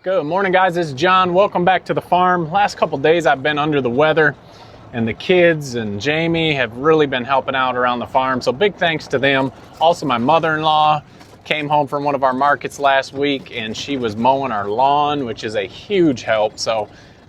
Good morning, guys. This is John. Welcome back to the farm. Last couple days I've been under the weather, and the kids and Jamie have really been helping out around the farm, so big thanks to them. Also, my mother-in-law came home from one of our markets last week, and she was mowing our lawn, which is a huge help. So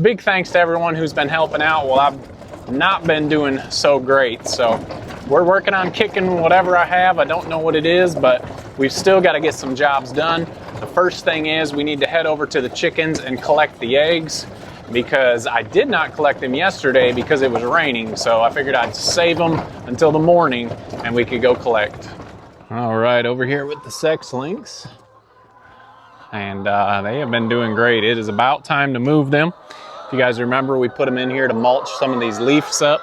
big thanks to everyone who's been helping out. Well, I've not been doing so great, so we're working on kicking whatever I have. I don't know what it is, but we've still got to get some jobs done. The first thing is we need to head over to the chickens and collect the eggs, because I did not collect them yesterday because it was raining. So I figured I'd save them until the morning and we could go collect. All right, over here with the sex links. And they have been doing great. It is about time to move them. If you guys remember, we put them in here to mulch some of these leaves up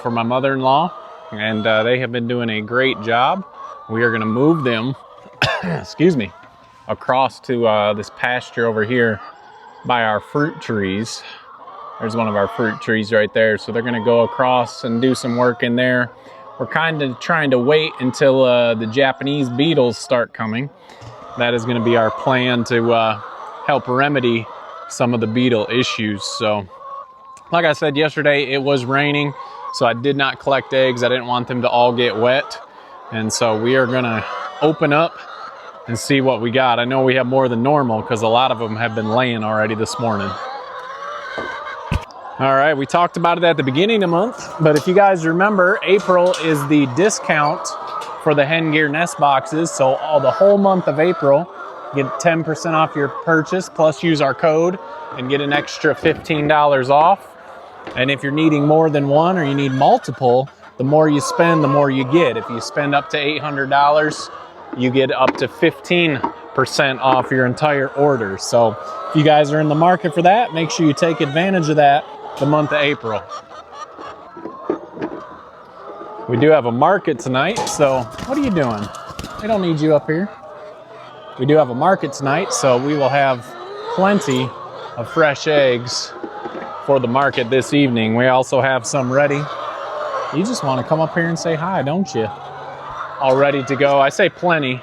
for my mother-in-law. And they have been doing a great job. We are gonna move them, excuse me, across to this pasture over here by our fruit trees. There's one of our fruit trees right there. So they're gonna go across and do some work in there. We're kind of trying to wait until the Japanese beetles start coming. That is gonna be our plan to help remedy some of the beetle issues. So like I said yesterday, it was raining, so I did not collect eggs. I didn't want them to all get wet. And so we are gonna open up and see what we got. I know we have more than normal because a lot of them have been laying already this morning. All right, we talked about it at the beginning of the month, but if you guys remember, April is the discount for the Hengear nest boxes. So the whole month of April, get 10% off your purchase, plus use our code and get an extra $15 off. And if you're needing more than one or you need multiple, the more you spend, the more you get. If you spend up to $800, you get up to 15% off your entire order. So if you guys are in the market for that, make sure you take advantage of that the month of April. We do have a market tonight, so what are you doing? We don't need you up here. We do have a market tonight, so we will have plenty of fresh eggs for the market this evening. We also have some ready. You just want to come up here and say hi, don't you? All ready to go. I say plenty.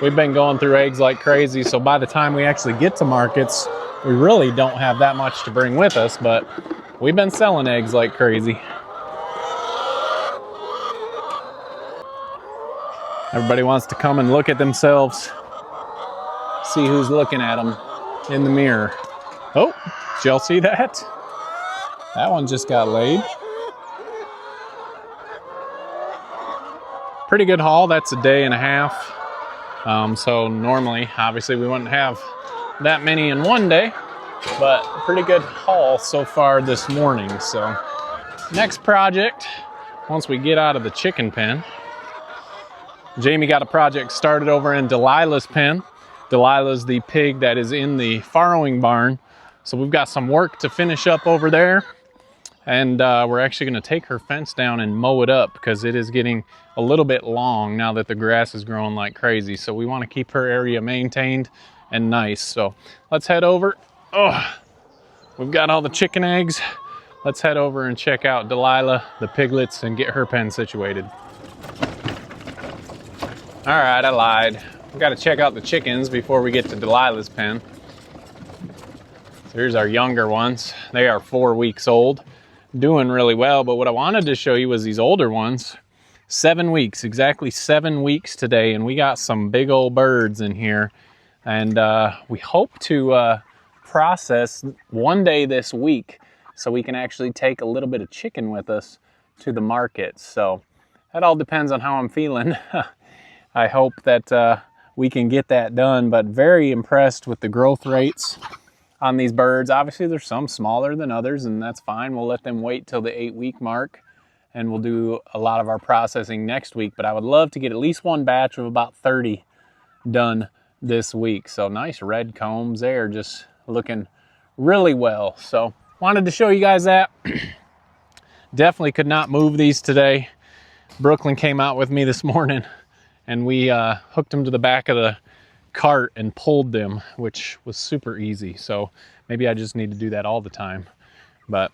We've been going through eggs like crazy, so by the time we actually get to markets, we really don't have that much to bring with us, but we've been selling eggs like crazy. Everybody wants to come and look at themselves, see who's looking at them in the mirror. Oh, did y'all see that? That one just got laid. Pretty good haul. That's a day and a half. So normally, obviously, we wouldn't have that many in one day, but pretty good haul so far this morning. So next project, once we get out of the chicken pen, Jamie got a project started over in Delilah's pen. Delilah's the pig that is in the farrowing barn. So we've got some work to finish up over there. And we're actually gonna take her fence down and mow it up because it is getting a little bit long now that the grass is growing like crazy. So we wanna keep her area maintained and nice. So let's head over. Oh, we've got all the chicken eggs. Let's head over and check out Delilah, the piglets, and get her pen situated. All right, I lied. We gotta check out the chickens before we get to Delilah's pen. So here's our younger ones. They are 4 weeks old. Doing really well, but what I wanted to show you was these older ones. 7 weeks, exactly 7 weeks today, and we got some big old birds in here. And we hope to process one day this week so we can actually take a little bit of chicken with us to the market. So that all depends on how I'm feeling. I hope that we can get that done, but very impressed with the growth rates on these birds. Obviously there's some smaller than others, and that's fine. We'll let them wait till the 8-week mark, and we'll do a lot of our processing next week. But I would love to get at least one batch of about 30 done this week. So nice red combs there, just looking really well. So wanted to show you guys that. Definitely could not move these today. Brooklyn came out with me this morning, and we hooked them to the back of the cart and pulled them, which was super easy. So maybe I just need to do that all the time. But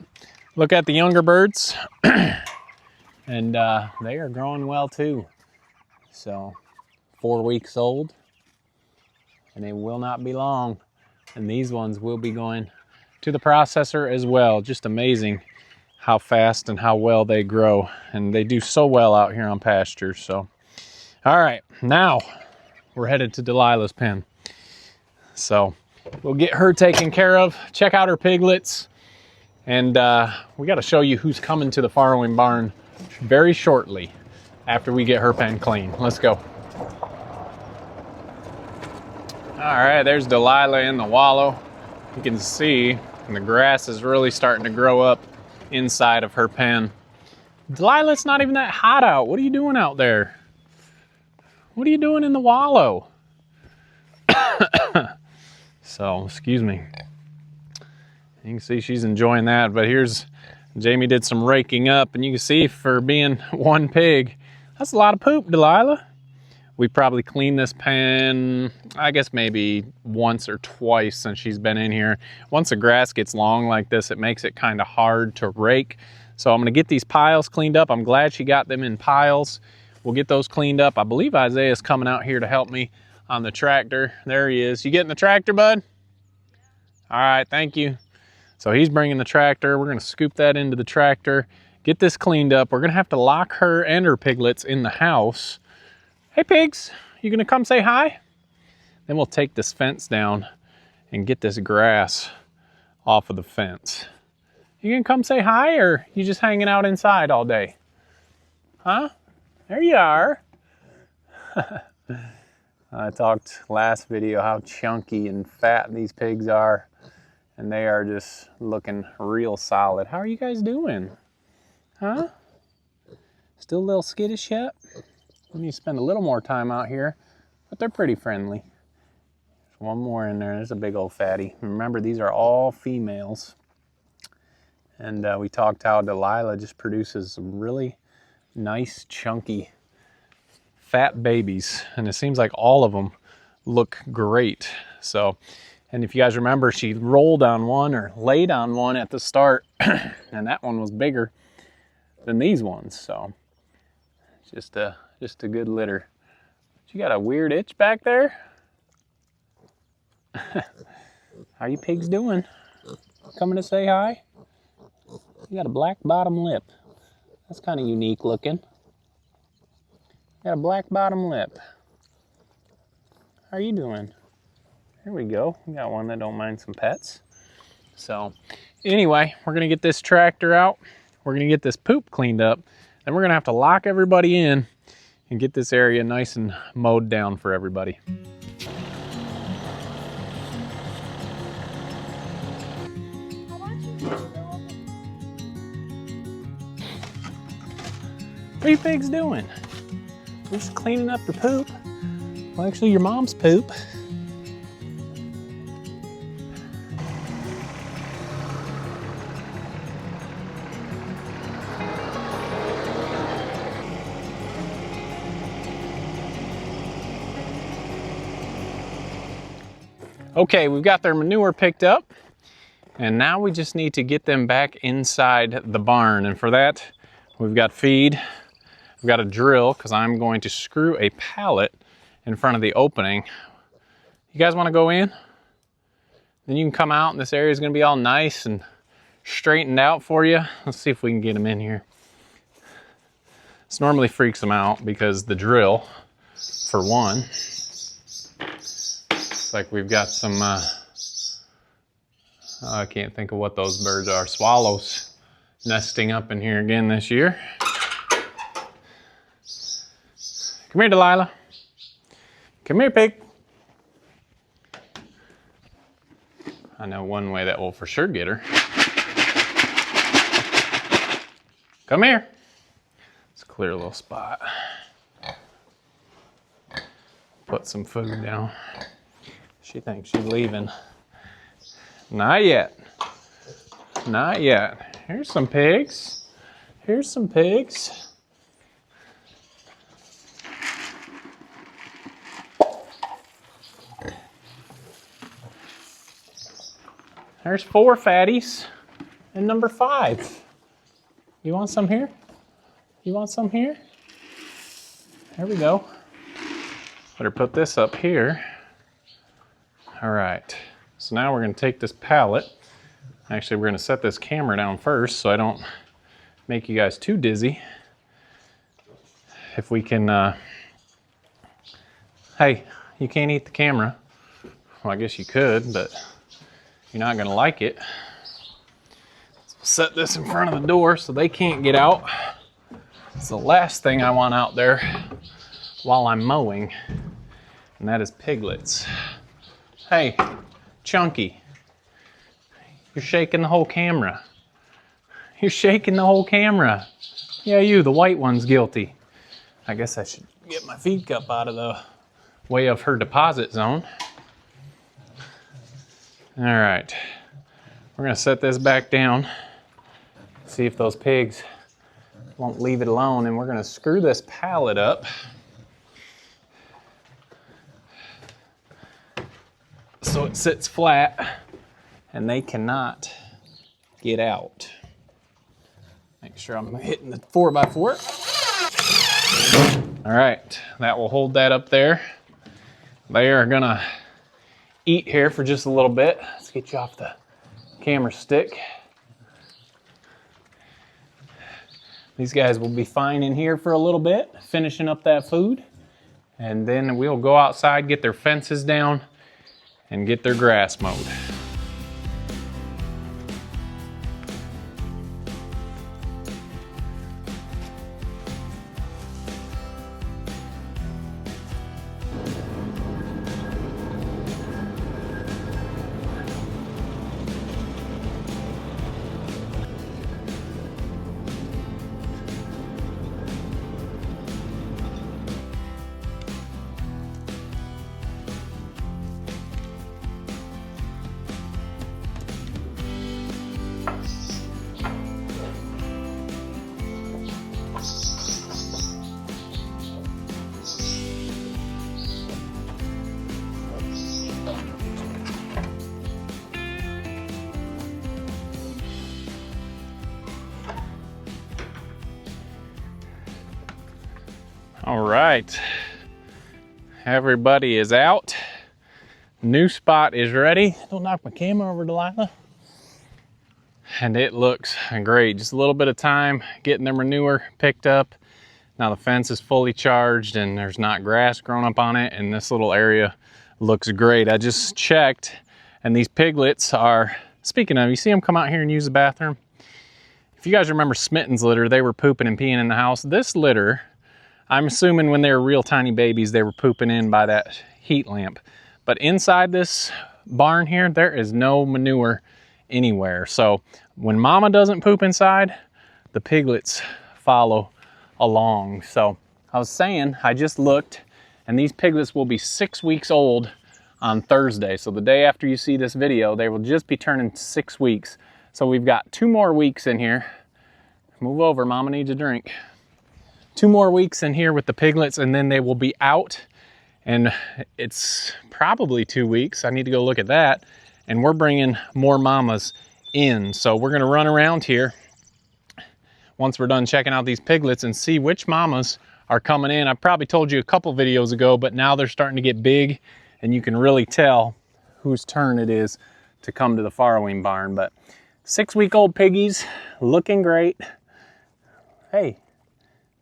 look at the younger birds. And they are growing well too. So 4 weeks old, and they will not be long And these ones will be going to the processor as well. Just amazing how fast and how well they grow. And they do so well out here on pasture. So, all right, now we're headed to Delilah's pen. So we'll get her taken care of, check out her piglets, and we got to show you who's coming to the farrowing barn very shortly after we get her pen clean. Let's go. All right, there's Delilah in the wallow. You can see the grass is really starting to grow up inside of her pen. Delilah, it's not even that hot out. What are you doing out there? What are you doing in the wallow? So, excuse me. You can see she's enjoying that, but here's, Jamie did some raking up, and you can see for being one pig, that's a lot of poop, Delilah. We probably cleaned this pen, I guess maybe once or twice since she's been in here. Once the grass gets long like this, it makes it kind of hard to rake. So I'm gonna get these piles cleaned up. I'm glad she got them in piles. We'll get those cleaned up. I believe Isaiah's coming out here to help me on the tractor. There he is. You getting the tractor, bud? All right, thank you. So he's bringing the tractor. We're gonna scoop that into the tractor, get this cleaned up. We're gonna have to lock her and her piglets in the house. Hey pigs, you gonna come say hi? Then we'll take this fence down and get this grass off of the fence. You gonna come say hi, or you just hanging out inside all day? Huh? There you are. I talked last video how chunky and fat these pigs are, and they are just looking real solid. How are you guys doing? Huh? Still a little skittish yet? We need to spend a little more time out here, but they're pretty friendly. There's one more in there. There's a big old fatty. Remember, these are all females. And we talked how Delilah just produces some really nice, chunky, fat babies. And it seems like all of them look great. So, and if you guys remember, she rolled on one or laid on one at the start, and that one was bigger than these ones. So, just a good litter. You got a weird itch back there? How you pigs doing? Coming to say hi? You got a black bottom lip. That's kind of unique looking. Got a black bottom lip. How are you doing? There we go. We got one that don't mind some pets. So anyway, we're gonna get this tractor out. We're gonna get this poop cleaned up. Then we're gonna have to lock everybody in and get this area nice and mowed down for everybody. What are you pigs doing? We're just cleaning up your poop. Well, actually your mom's poop. Okay, we've got their manure picked up, and now we just need to get them back inside the barn. And for that, we've got feed, we've got a drill, because I'm going to screw a pallet in front of the opening. You guys want to go in? Then you can come out, and this area is going to be all nice and straightened out for you. Let's see if we can get them in here. This normally freaks them out because the drill, for one, like we've got some, I can't think of what those birds are, swallows nesting up in here again this year. Come here, Delilah. Come here, pig. I know one way that will for sure get her. Come here. Let's clear a little spot. Put some food down. She thinks she's leaving. Not yet. Not yet. Here's some pigs. Here's some pigs. There's 4 fatties and number 5. You want some here? You want some here? There we go. Better put this up here. All right, So now we're gonna take this pallet. Actually, we're gonna set this camera down first so I don't make you guys too dizzy. If we can, hey, you can't eat the camera. Well, I guess you could, but you're not gonna like it. So set this in front of the door so they can't get out. It's the last thing I want out there while I'm mowing, and that is piglets. Hey, Chunky, you're shaking the whole camera. You're shaking the whole camera. Yeah, you, the white one's guilty. I guess I should get my feed cup out of the way of her deposit zone. All right, we're gonna set this back down, see if those pigs won't leave it alone, and we're gonna screw this pallet up so it sits flat and they cannot get out. Make sure I'm hitting the 4x4. All right, that will hold that up there. They are gonna eat here for just a little bit. Let's get you off the camera stick. These guys will be fine in here for a little bit, finishing up that food. And then we'll go outside, get their fences down, and get their grass mowed. All right, everybody is out. New spot is ready. Don't knock my camera over, Delilah. And it looks great. Just a little bit of time getting their manure picked up. Now the fence is fully charged and there's not grass growing up on it, and this little area looks great. I just checked, and these piglets are, speaking of, you see them come out here and use the bathroom? If you guys remember Smitten's litter, they were pooping and peeing in the house. This litter, I'm assuming when they were real tiny babies, they were pooping in by that heat lamp. But inside this barn here, there is no manure anywhere. So when mama doesn't poop inside, the piglets follow along. So I was saying, I just looked, and these piglets will be 6 weeks old on Thursday. So the day after you see this video, they will just be turning 6 weeks. So we've got 2 more weeks in here. Move over, mama needs a drink. 2 more weeks in here with the piglets, and then they will be out. And it's probably 2 weeks. I need to go look at that. And we're bringing more mamas in. So we're gonna run around here once we're done checking out these piglets and see which mamas are coming in. I probably told you a couple videos ago, but now they're starting to get big and you can really tell whose turn it is to come to the farrowing barn. But 6-week-old piggies looking great. Hey,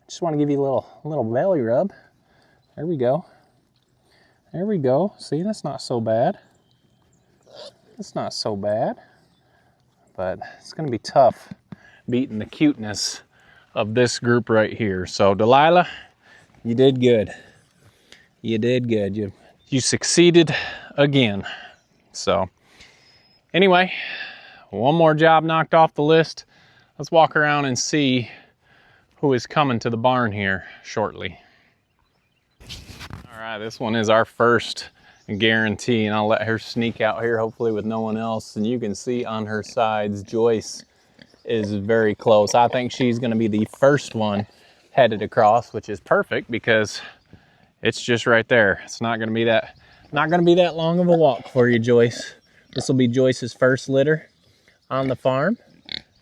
just want to give you a little belly rub. There we go. There we go. See, that's not so bad. That's not so bad. But it's going to be tough beating the cuteness of this group right here. So Delilah, you did good. You did good. You succeeded again. So anyway, one more job knocked off the list. Let's walk around and see who is coming to the barn here shortly. All right, this one is our first guarantee, and I'll let her sneak out here, hopefully with no one else. And you can see on her sides, Joyce is very close. I think she's gonna be the first one headed across, which is perfect because it's just right there. It's not gonna be that long of a walk for you, Joyce. This will be Joyce's first litter on the farm.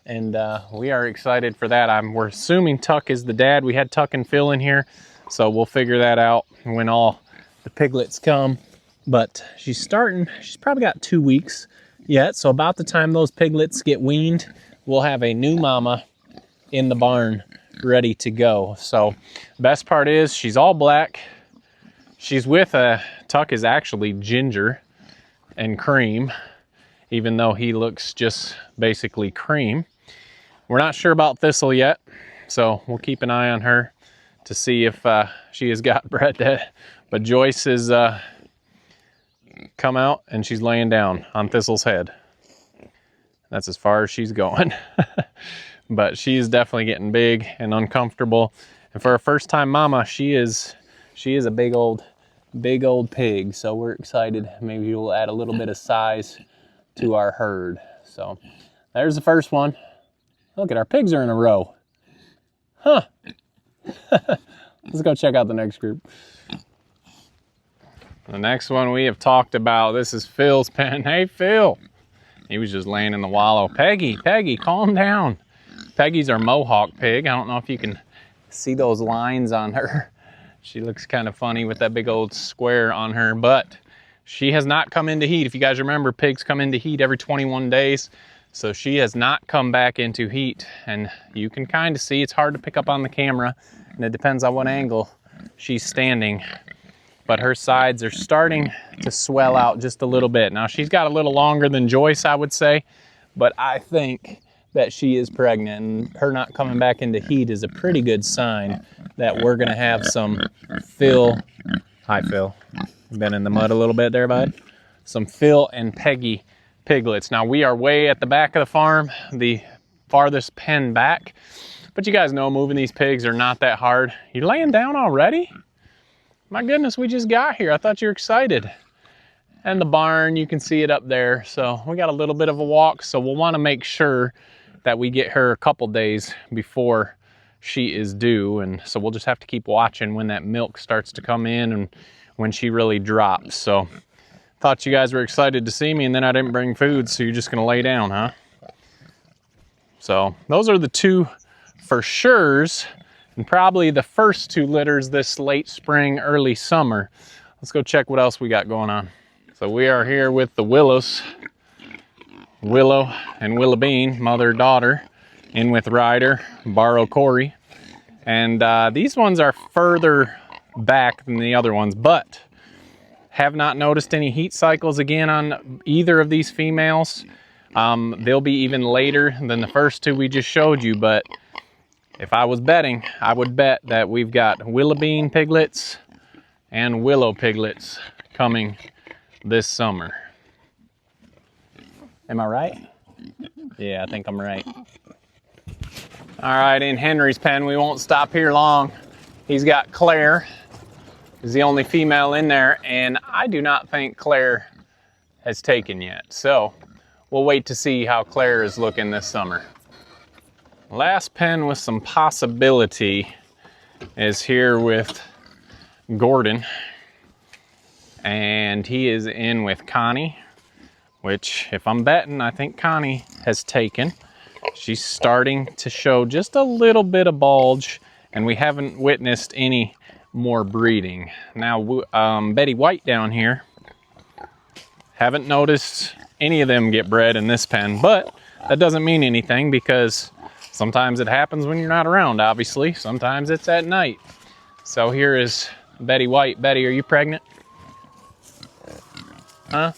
And we are excited for that. We're assuming Tuck is the dad. We had Tuck and Phil in here, so we'll figure that out when all the piglets come. but she's probably got 2 weeks yet. So about the time those piglets get weaned, we'll have a new mama in the barn ready to go. So best part is she's all black. She's with Tuck is actually ginger and cream, even though he looks just basically cream. We're not sure about Thistle yet, so we'll keep an eye on her to see if she has got bred that. But Joyce has come out and she's laying down on Thistle's head. That's as far as she's going. But she's definitely getting big and uncomfortable. And for a first time mama, she is a big old pig. So we're excited. Maybe we'll add a little bit of size to our herd. So there's the first one. Look at our pigs are in a row. Huh. Let's go check out the next group. The next one we have talked about, this is Phil's pen. Hey, Phil. He was just laying in the wallow. Peggy, calm down. Peggy's our Mohawk pig. I don't know if you can see those lines on her. She looks kind of funny with that big old square on her, but she has not come into heat. If you guys remember, pigs come into heat every 21 days. So she has not come back into heat, and you can kind of see, it's hard to pick up on the camera, and it depends on what angle she's standing. But her sides are starting to swell out just a little bit. Now she's got a little longer than Joyce, I would say, but I think that she is pregnant, and her not coming back into heat is a pretty good sign that we're gonna have some Phil. Hi, Phil. Been in the mud a little bit there, bud. Some Phil and Peggy piglets. Now we are way at the back of the farm, the farthest pen back, but you guys know moving these pigs are not that hard. You're laying down already? My goodness, we just got here. I thought you were excited. And the barn, you can see it up there. So we got a little bit of a walk, so we'll want to make sure that we get her a couple days before she is due. And so we'll just have to keep watching when that milk starts to come in and when she really drops. So thought you guys were excited to see me, and then I didn't bring food, so you're just gonna lay down, huh? So those are the two for sures, and probably the first 2 litters this late spring, early summer. Let's go check what else we got going on. So we are here with the Willows. Willow and Willowbean, mother, daughter, in with Ryder, Borrow Corey. And these ones are further back than the other ones, but have not noticed any heat cycles again on either of these females. They'll be even later than the first 2 we just showed you, but if I was betting, I would bet that we've got Willowbean piglets and Willow piglets coming this summer. Am I right? Yeah, I think I'm right. All right, in Henry's pen, we won't stop here long. He's got Claire. Is the only female in there, and I do not think Claire has taken yet. So we'll wait to see how Claire is looking this summer. Last pen with some possibility is here with Gordon, and he is in with Connie, which if I'm betting, I think Connie has taken. She's starting to show just a little bit of bulge, and we haven't witnessed any more breeding. Now Betty White down here, haven't noticed any of them get bred in this pen, but that doesn't mean anything because sometimes it happens when you're not around, obviously. Sometimes it's at night. So here is Betty White. Betty, are you pregnant? Huh?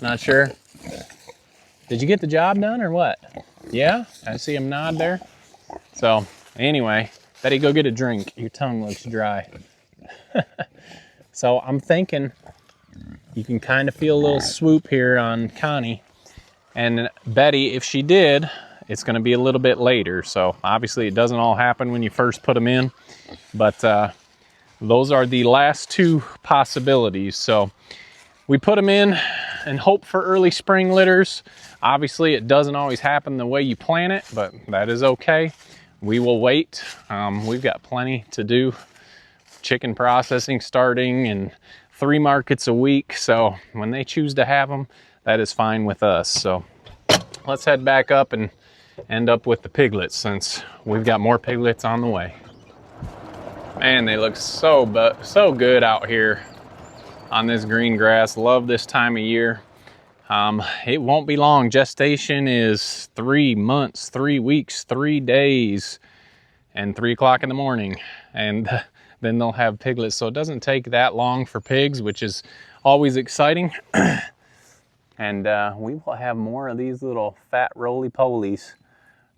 Not sure? Did you get the job done or what? Yeah? I see him nod there. So anyway, Betty, go get a drink. Your tongue looks dry. So I'm thinking you can kind of feel a little swoop here on Connie. And Betty, if she did, it's going to be a little bit later. So obviously it doesn't all happen when you first put them in. But those are the last 2 possibilities. So we put them in and hope for early spring litters. Obviously it doesn't always happen the way you plan it, but that is okay. We will wait. We've got plenty to do. Chicken processing starting in 3 markets a week. So when they choose to have them, that is fine with us. So let's head back up and end up with the piglets since we've got more piglets on the way. Man, they look so good out here. on this green grass. Love this time of year. It won't be long. Gestation is 3 months, 3 weeks, 3 days, and 3 o'clock in the morning. And then they'll have piglets. So it doesn't take that long for pigs, which is always exciting. And we will have more of these little fat roly-polies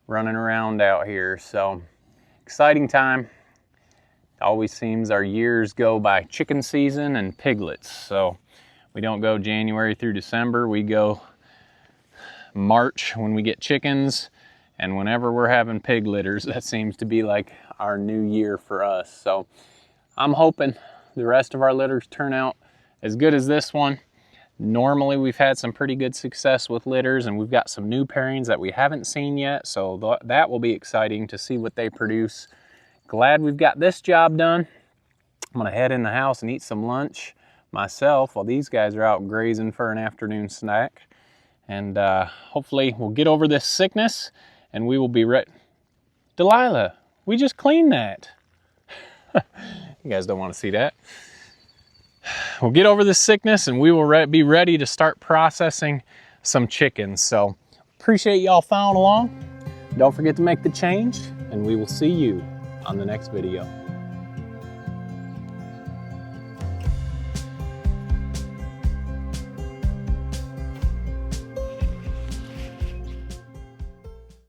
running around out here. So exciting time. Always seems our years go by chicken season and piglets. So we don't go January through December. We go March when we get chickens, and whenever we're having pig litters, that seems to be like our new year for us. So I'm hoping the rest of our litters turn out as good as this one. Normally we've had some pretty good success with litters, and we've got some new pairings that we haven't seen yet. So that will be exciting to see what they produce. Glad we've got this job done. I'm gonna head in the house and eat some lunch myself while these guys are out grazing for an afternoon snack. And hopefully we'll get over this sickness and we will be ready. Delilah, we just cleaned that. You guys don't want to see that. We'll get over this sickness and we will be ready to start processing some chickens. So appreciate y'all following along. Don't forget to make the change, and we will see you on the next video.